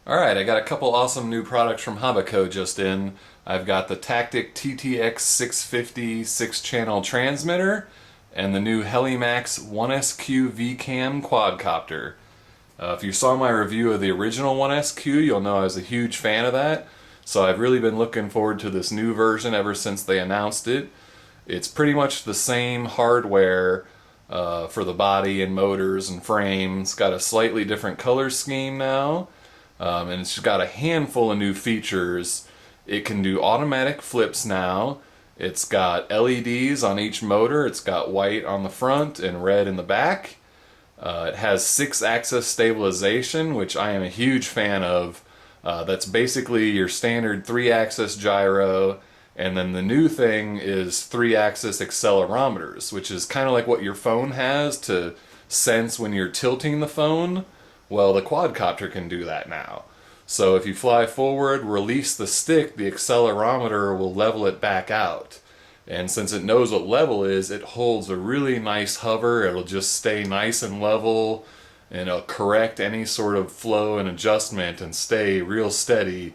Alright, I got a couple awesome new products from Hobbico just in. I've got the Tactic TTX650 6-channel transmitter and the new Heli-Max 1SQ VCam quadcopter. If you saw my review of the original 1SQ, you'll know I was a huge fan of that. So I've really been looking forward to this new version ever since they announced it. It's pretty much the same hardware for the body and motors and frames. Got a slightly different color scheme now. And it's got a handful of new features. It can do automatic flips now. It's got LEDs on each motor. It's got white on the front and red in the back. It has 6-axis stabilization, which I am a huge fan of. That's basically your standard 3-axis gyro, and then the new thing is 3-axis accelerometers, which is kind of like what your phone has to sense when you're tilting the phone. Well, the quadcopter can do that now. So if you fly forward, release the stick, the accelerometer will level it back out. And since it knows what level is, it holds a really nice hover. It'll just stay nice and level, and it'll correct any sort of flow and adjustment and stay real steady,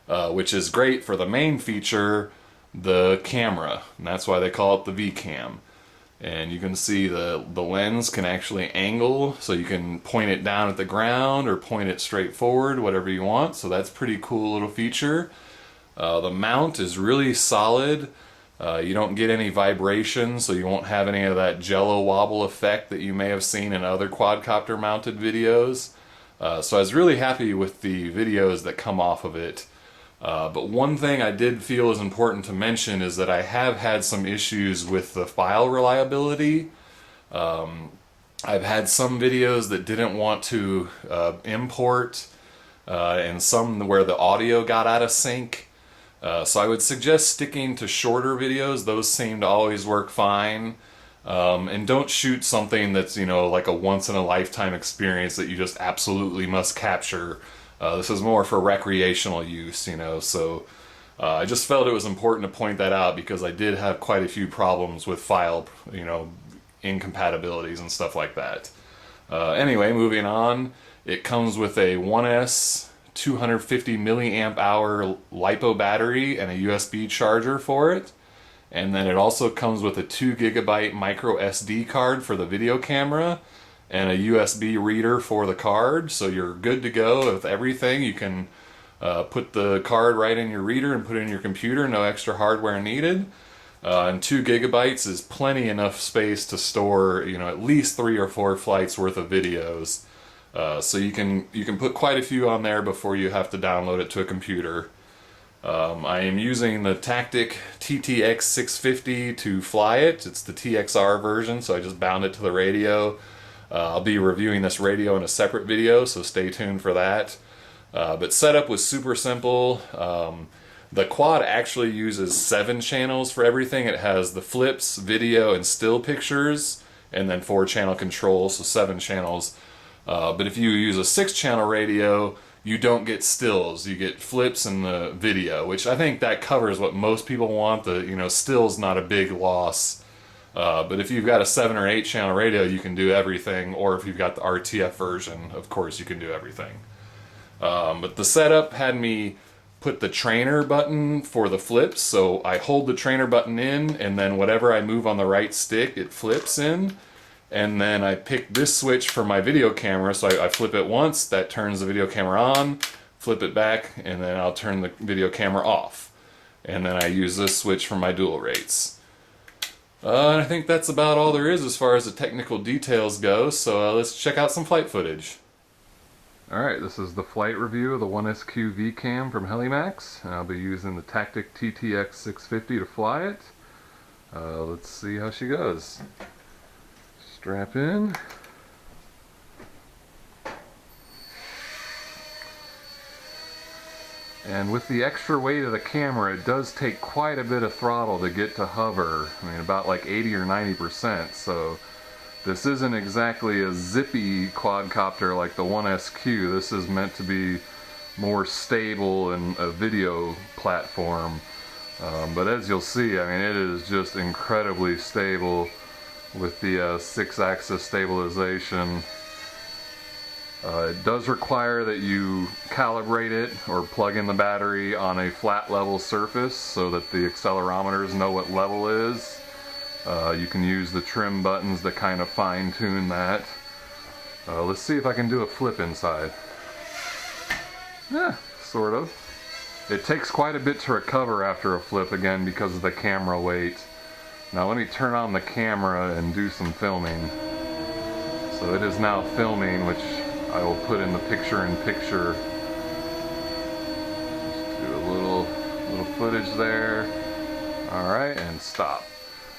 which is great for the main feature, the camera. And that's why they call it the VCam. And you can see the lens can actually angle, so you can point it down at the ground or point it straight forward, whatever you want. So that's a pretty cool little feature. The mount is really solid. You don't get any vibration, so you won't have any of that jello wobble effect that you may have seen in other quadcopter mounted videos. So I was really happy with the videos that come off of it. But one thing I did feel is important to mention is that I have had some issues with the file reliability. I've had some videos that didn't want to import, and some where the audio got out of sync. So I would suggest sticking to shorter videos. Those seem to always work fine. And don't shoot something that's, like a once-in-a-lifetime experience that you just absolutely must capture. This is more for recreational use, so I just felt it was important to point that out because I did have quite a few problems with file, incompatibilities and stuff like that. Anyway, moving on, it comes with a 1S 250 milliamp hour LiPo battery and a USB charger for it. And then it also comes with a 2 gigabyte micro SD card for the video camera and a USB reader for the card, so you're good to go with everything. You can put the card right in your reader and put it in your computer, no extra hardware needed. And 2 gigabytes is plenty enough space to store, at least 3 or 4 flights worth of videos. So you can put quite a few on there before you have to download it to a computer. I am using the Tactic TTX650 to fly it. It's the TXR version, so I just bound it to the radio. I'll be reviewing this radio in a separate video, so stay tuned for that. But setup was super simple. The quad actually uses 7 channels for everything. It has the flips, video, and still pictures, and then 4-channel controls, so 7 channels. But if you use a 6-channel radio, you don't get stills. You get flips and the video, which I think that covers what most people want. The stills not a big loss. But if you've got a 7 or 8 channel radio, you can do everything, or if you've got the RTF version, of course you can do everything. But the setup had me put the trainer button for the flips, so I hold the trainer button in, and then whatever I move on the right stick, it flips in. And then I pick this switch for my video camera, so I flip it once, that turns the video camera on, flip it back, and then I'll turn the video camera off. And then I use this switch for my dual rates. I think that's about all there is as far as the technical details go, so let's check out some flight footage. Alright, this is the flight review of the 1SQ VCam from Heli-Max, and I'll be using the Tactic TTX650 to fly it. Let's see how she goes. Strap in. And with the extra weight of the camera, it does take quite a bit of throttle to get to hover. I mean, about like 80 or 90%, so this isn't exactly a zippy quadcopter like the 1SQ. This is meant to be more stable and a video platform. But as you'll see, I mean, it is just incredibly stable with the 6-axis stabilization. It does require that you calibrate it or plug in the battery on a flat level surface so that the accelerometers know what level is. You can use the trim buttons to kind of fine tune that. Let's see if I can do a flip inside. Yeah, sort of. It takes quite a bit to recover after a flip again because of the camera weight. Now let me turn on the camera and do some filming. So it is now filming, which I will put in the picture-in-picture. Just do a little footage there. Alright, and stop.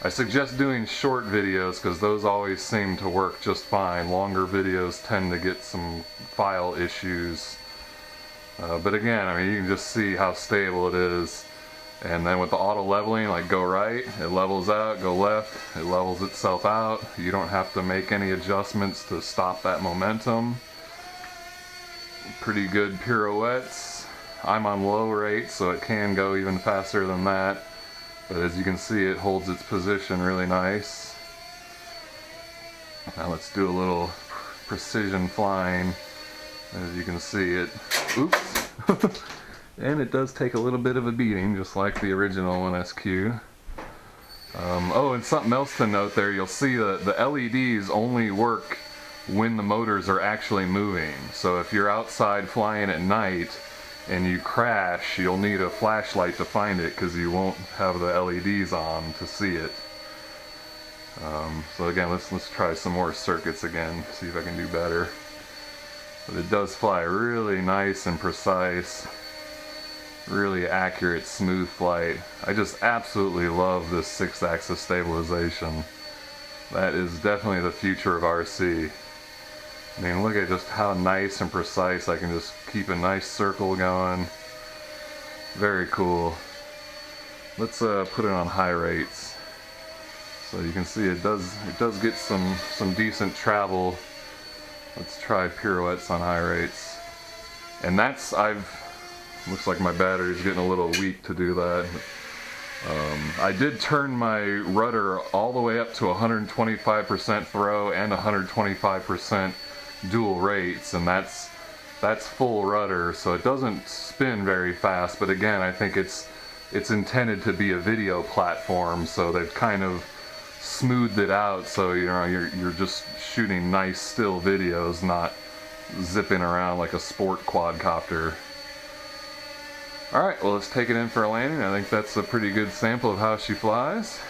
I suggest doing short videos because those always seem to work just fine. Longer videos tend to get some file issues. But again, I mean, you can just see how stable it is. And then with the auto leveling, like go right, it levels out, go left, it levels itself out. You don't have to make any adjustments to stop that momentum. Pretty good pirouettes. I'm on low rate, so it can go even faster than that. But as you can see, it holds its position really nice. Now let's do a little precision flying. As you can see, it, oops. And it does take a little bit of a beating, just like the original 1SQ. Oh, and something else to note there, you'll see that the LEDs only work when the motors are actually moving. So if you're outside flying at night and you crash, you'll need a flashlight to find it because you won't have the LEDs on to see it. So again, let's try some more circuits again, see if I can do better. But it does fly really nice and precise, really accurate, smooth flight. I just absolutely love this 6-axis stabilization. That is definitely the future of RC. I mean, look at just how nice and precise I can just keep a nice circle going. Very cool. Let's put it on high rates. So you can see it does get some decent travel. Let's try pirouettes on high rates. And that's, looks like my battery's getting a little weak to do that. I did turn my rudder all the way up to 125% throw and 125% dual rates, and that's full rudder, so it doesn't spin very fast. But again, I think it's intended to be a video platform, so they've kind of smoothed it out so you're just shooting nice still videos, not zipping around like a sport quadcopter. Alright, well, let's take it in for a landing. I think that's a pretty good sample of how she flies.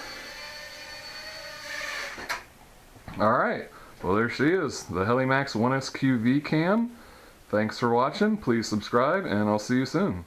Alright, well, there she is, the Heli-Max 1SQ V-Cam. Thanks for watching, please subscribe, and I'll see you soon.